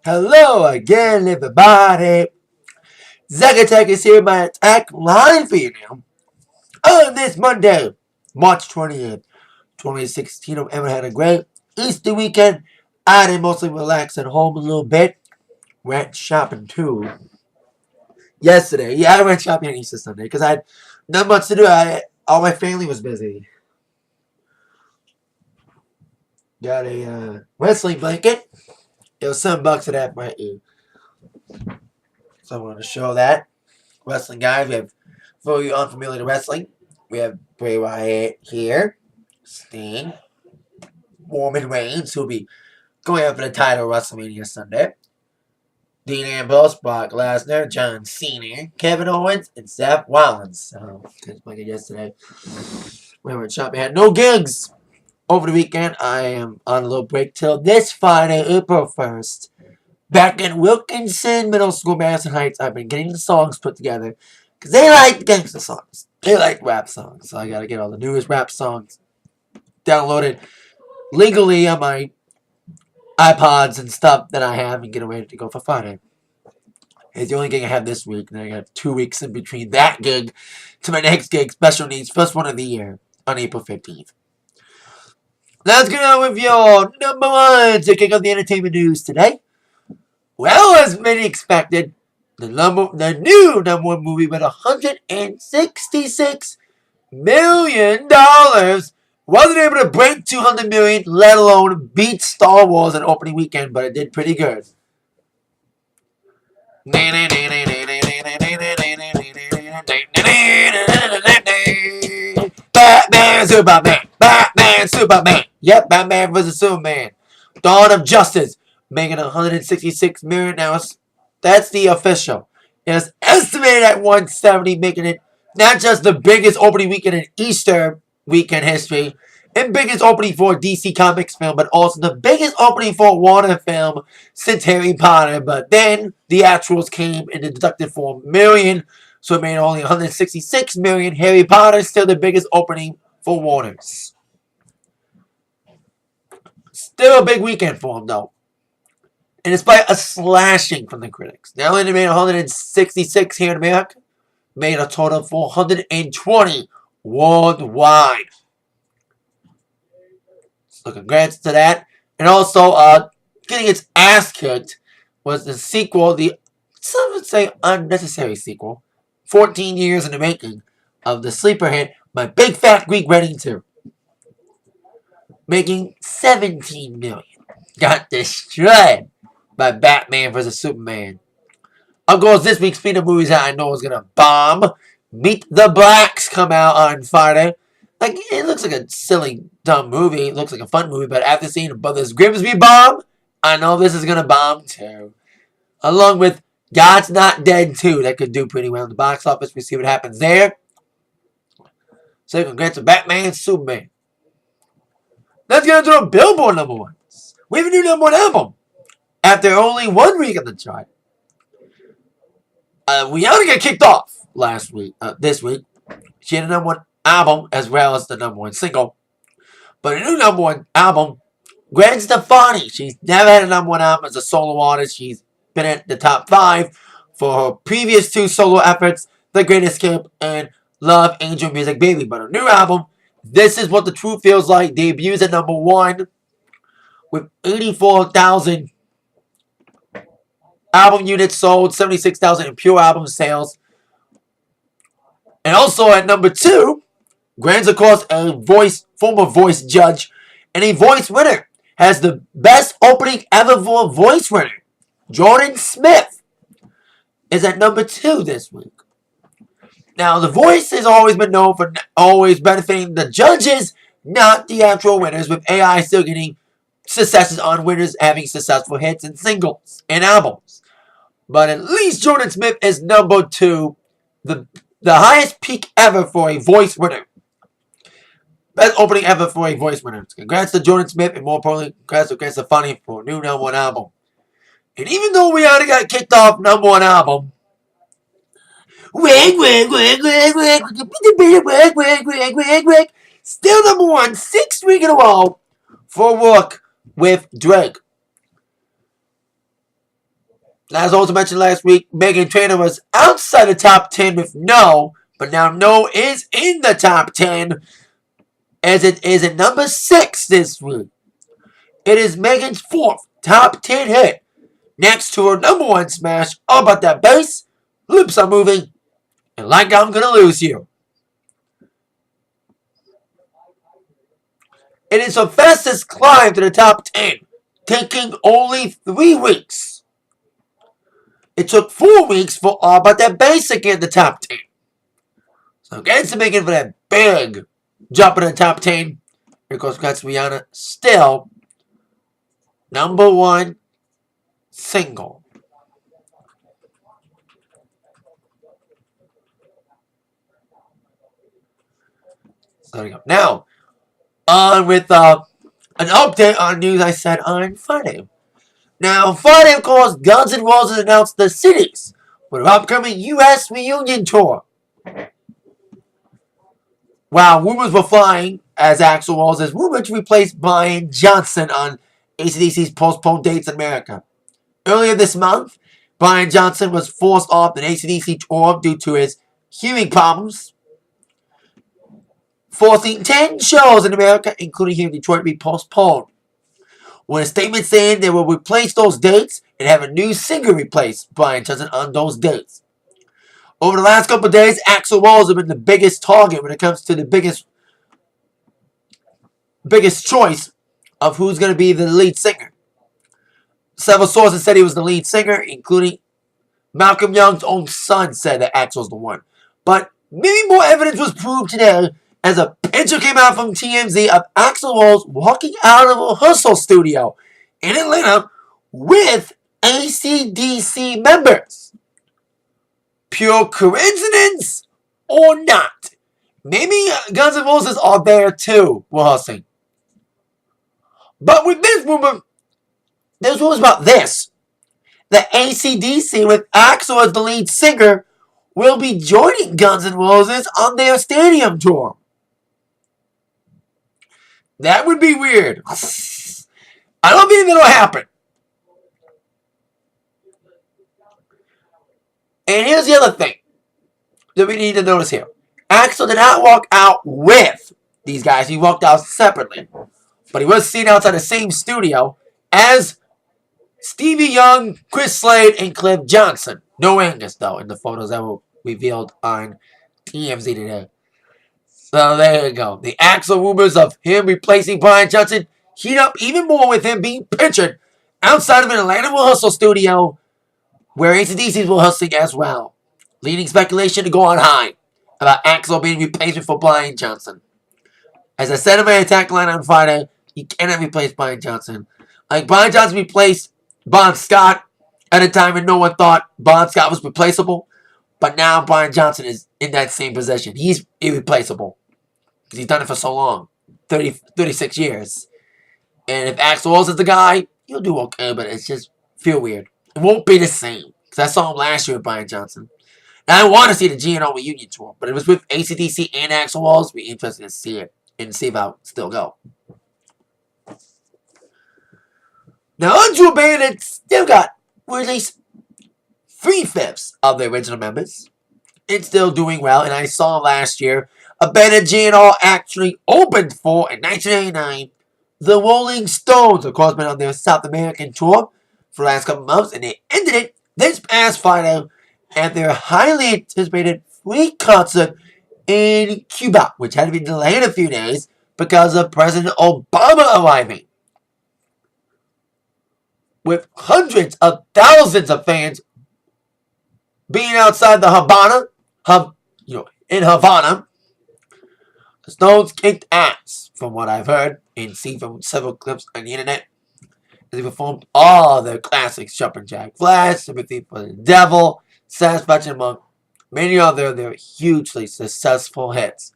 Hello again, everybody. Zack Attack is here by Atakline for you now. On this Monday, March 20th, 2016, hope everyone had a great Easter weekend. I did mostly relax at home a little bit. Went shopping too. Yesterday, yeah, I went shopping on Easter Sunday because I had not much to do. All my family was busy. Got a wrestling blanket. It was $7 at that might you. So I wanted to show that. Wrestling guys, we have, for you unfamiliar to wrestling, we have Bray Wyatt here, Sting, Roman Reigns, who will be going after the title WrestleMania Sunday, Dean Ambrose, Brock Lesnar, John Cena, Kevin Owens, and Seth Rollins. So, like yesterday, we were shopping. Had no gigs over the weekend. I am on a little break till this Friday, April 1st. Back in Wilkinson Middle School, Madison Heights, I've been getting the songs put together because they like gangster songs. They like rap songs. So I got to get all the newest rap songs downloaded legally on my iPods and stuff that I have and get ready to go for Friday. It's the only gig I have this week. And I got 2 weeks in between that gig to my next gig, Special Needs, first one of the year, on April 15th. Let's get on with your number one to kick off the entertainment news today. Well, as many expected, the new number one movie with $166 million wasn't able to break $200 million, let alone beat Star Wars in opening weekend, but it did pretty good. Batman, Superman, Batman, Superman. Yep, Batman vs. Superman. Dawn of Justice, making $166 million now. That's the official. It is estimated at 170, making it not just the biggest opening weekend in Easter weekend history, and biggest opening for a DC Comics film, but also the biggest opening for a Warner film since Harry Potter. But then the actuals came and deducted $4 million, so it made only $166 million. Harry Potter is still the biggest opening for Warner's. Still a big weekend for him, though. And despite a slashing from the critics, not only made 166 here in America, made a total of 420 worldwide. So congrats to that. And also, getting its ass kicked was the sequel, some would say unnecessary sequel, 14 years in the making, of the sleeper hit, My Big Fat Greek Wedding 2. Making $17 million. Got destroyed by Batman vs. Superman. Of course, this week's speed of movies that I know is going to bomb. Meet the Blacks come out on Friday. Like, it looks like a silly, dumb movie. It looks like a fun movie, but after seeing Brothers Grimsby bomb, I know this is going to bomb too. Along with God's Not Dead 2, that could do pretty well in the box office. We see what happens there. So congrats to Batman and Superman. Let's get into the Billboard number ones. We have a new number one album. After only 1 week on the chart. Rihanna got kicked off this week. She had a number one album as well as the number one single. But a new number one album, Gwen Stefani. She's never had a number one album as a solo artist. She's been at the top 5 for her previous 2 solo efforts, The Great Escape and Love Angel Music Baby. But her new album, This Is What the Truth Feels Like, debuts at number 1 with 84,000 album units sold, 76,000 in pure album sales. And also at number 2, Gwen's, of course, a former voice judge and a voice winner. Has the best opening ever for a voice winner. Jordan Smith is at number 2 this week. Now, The Voice has always been known for always benefiting the judges, not the actual winners, with AI still getting successes on winners having successful hits and singles and albums. But at least Jordan Smith is number 2, the highest peak ever for a voice winner. Best opening ever for a voice winner. Congrats to Jordan Smith, and more importantly, congrats to Gwen Stefani for a new number 1 album. And even though we already got kicked off number 1 album, still number 1, 6th week in a row for Work with Drake. As also mentioned last week, Meghan Trainor was outside the top 10 with No, but now No is in the top 10 as it is at number 6 this week. It is Megan's 4th top 10 hit, next to her number 1 smash, All About That Bass, Lips Are Moving, and Like I'm Gonna Lose You. It is her fastest climb to the top 10, taking only 3 weeks. It took 4 weeks for All About That Bass to get in the top 10. So against Megan for that big jump in the top 10. Because congrats to Rihanna, still number 1 single. So there we go. Now, on with an update on news I said on Friday. Now, Friday, of course, Guns N' Roses announced the cities for their upcoming U.S. reunion tour. While rumors were flying, as Axl Rose is rumored to replace Brian Johnson on AC/DC's postponed dates in America. Earlier this month, Brian Johnson was forced off an AC/DC tour due to his hearing problems, forcing 10 shows in America, including here in Detroit, to be postponed. With a statement saying they will replace those dates and have a new singer replace Brian Johnson on those dates. Over the last couple of days, Axl Rose has been the biggest target when it comes to the biggest choice of who's going to be the lead singer. Several sources said he was the lead singer, including Malcolm Young's own son said that Axl was the one. But maybe more evidence was proved today as a picture came out from TMZ of Axl Rose walking out of a rehearsal studio in Atlanta with AC/DC members. Pure coincidence or not? Maybe Guns N' Roses are there too, rehearsing. But with this rumor, there's rumors about this. The AC/DC with Axl as the lead singer will be joining Guns N' Roses on their stadium tour. That would be weird. I don't think that'll happen. And here's the other thing that we need to notice here. Axl did not walk out with these guys. He walked out separately. But he was seen outside the same studio as Stevie Young, Chris Slade, and Cliff Johnson. No Angus, though, in the photos that were revealed on TMZ today. So there you go. The Axl rumors of him replacing Brian Johnson heat up even more with him being pictured outside of an Atlanta rehearsal studio where AC/DC will rehearsing as well, leading speculation to go on high about Axl being replacement for Brian Johnson. As I said in my attack line on Friday, you cannot replace Brian Johnson. Like Brian Johnson replaced Bon Scott at a time when no one thought Bon Scott was replaceable, but now Brian Johnson is in that same position. He's irreplaceable because he's done it for so long, 36 years. And if Axl Rose is the guy, he'll do okay, but it's just feel weird. It won't be the same. Because I saw him last year with Brian Johnson. And I want to see the G&O reunion tour. But if it was with AC/DC and Axl Rose, it'd be interesting to see it. And see if I'll still go. Now, onto a band that still got, or at least 3/5 of the original members. It's still doing well. And I saw last year a band that G&O actually opened for in 1989. The Rolling Stones, of course, been on their South American tour for the last couple months, and they ended it this past Friday at their highly anticipated free concert in Cuba, which had to be delayed a few days because of President Obama arriving. With hundreds of thousands of fans being outside the Havana, in Havana, the Stones kicked ass, from what I've heard and seen from several clips on the internet. They performed all their classics, Jumpin' Jack Flash, Sympathy for the Devil, Satisfaction, among many other their hugely successful hits.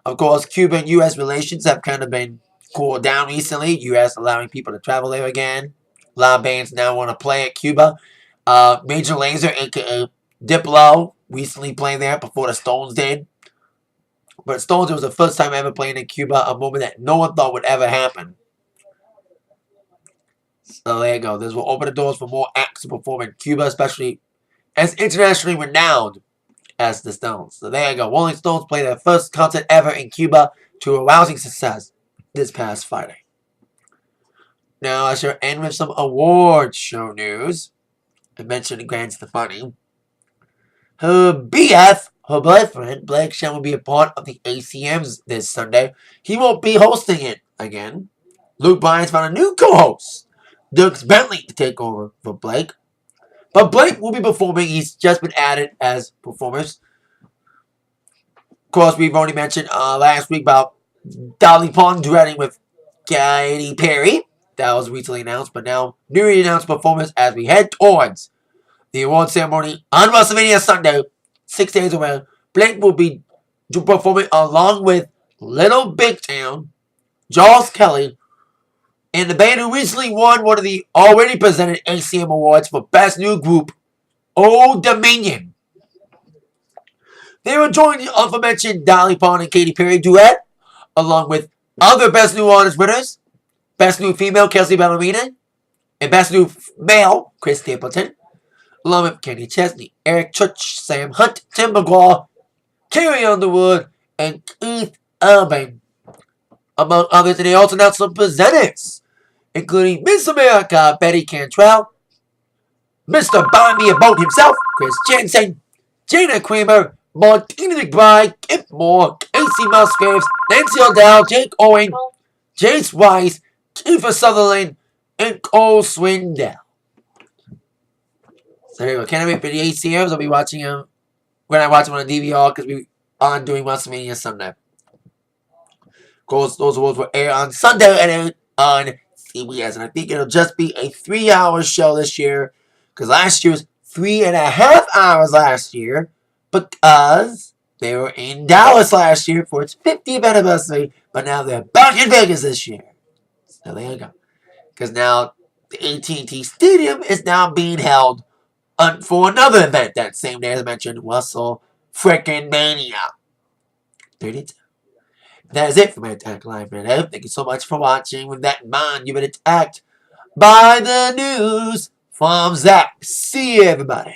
Of course, Cuba and U.S. relations have kind of been cooled down recently. U.S. allowing people to travel there again. A lot of bands now want to play at Cuba. Major Lazer, a.k.a. Diplo, recently played there before the Stones did. But Stones, it was the first time ever playing in Cuba, a moment that no one thought would ever happen. So there you go. This will open the doors for more acts to perform in Cuba, especially as internationally renowned as the Stones. So there you go. Rolling Stones played their first concert ever in Cuba to a rousing success this past Friday. Now I shall end with some award show news. I mentioned Gwen Stefani. Her BF, her boyfriend, Blake Shelton, will be a part of the ACMs this Sunday. He won't be hosting it again. Luke Bryan's found a new co-host, Dux Bentley, to take over for Blake. But Blake will be performing. He's just been added as performers. Of course, we've already mentioned last week about Dolly Parton duetting with Katy Perry. That was recently announced, but now newly announced performance as we head towards the award ceremony on WrestleMania Sunday, 6 days away. Blake will be performing along with Little Big Town, Charles Kelly, and the band who recently won one of the already presented ACM Awards for Best New Group, Old Dominion. They will join the aforementioned Dolly Parton and Katy Perry duet, along with other Best New Artist winners, Best New Female, Kelsey Ballerina, and Best New Male, Chris Stapleton, along with Kenny Chesney, Eric Church, Sam Hunt, Tim McGraw, Carrie Underwood, and Keith Urban, among others. And they also announced some presenters, including Miss America, Betty Cantrell, Mr. Buy Me a Boat himself, Chris Jensen, Jana Kramer, Martina McBride, Kip Moore, Casey Musgraves, Nancy O'Dowd, Jake Owen, Jace Weiss, Kiefer Sutherland, and Cole Swindell. So there you go. Can't wait for the ACMs. I'll be watching them when I watch them on a DVR because we are doing WrestleMania Sunday. Of course, those awards will air on Sunday and on CBS. And I think it'll just be a 3-hour show this year because last year was 3.5 hours last year because they were in Dallas last year for its 50th anniversary, but now they're back in Vegas this year. So there you go. Because now the AT&T Stadium is now being held for another event that same day as I mentioned, Russell Frickin' Mania 32. That is it for my Atakline minute. Thank you so much for watching. With that in mind, you've been attacked by the news from Zach. See you, everybody.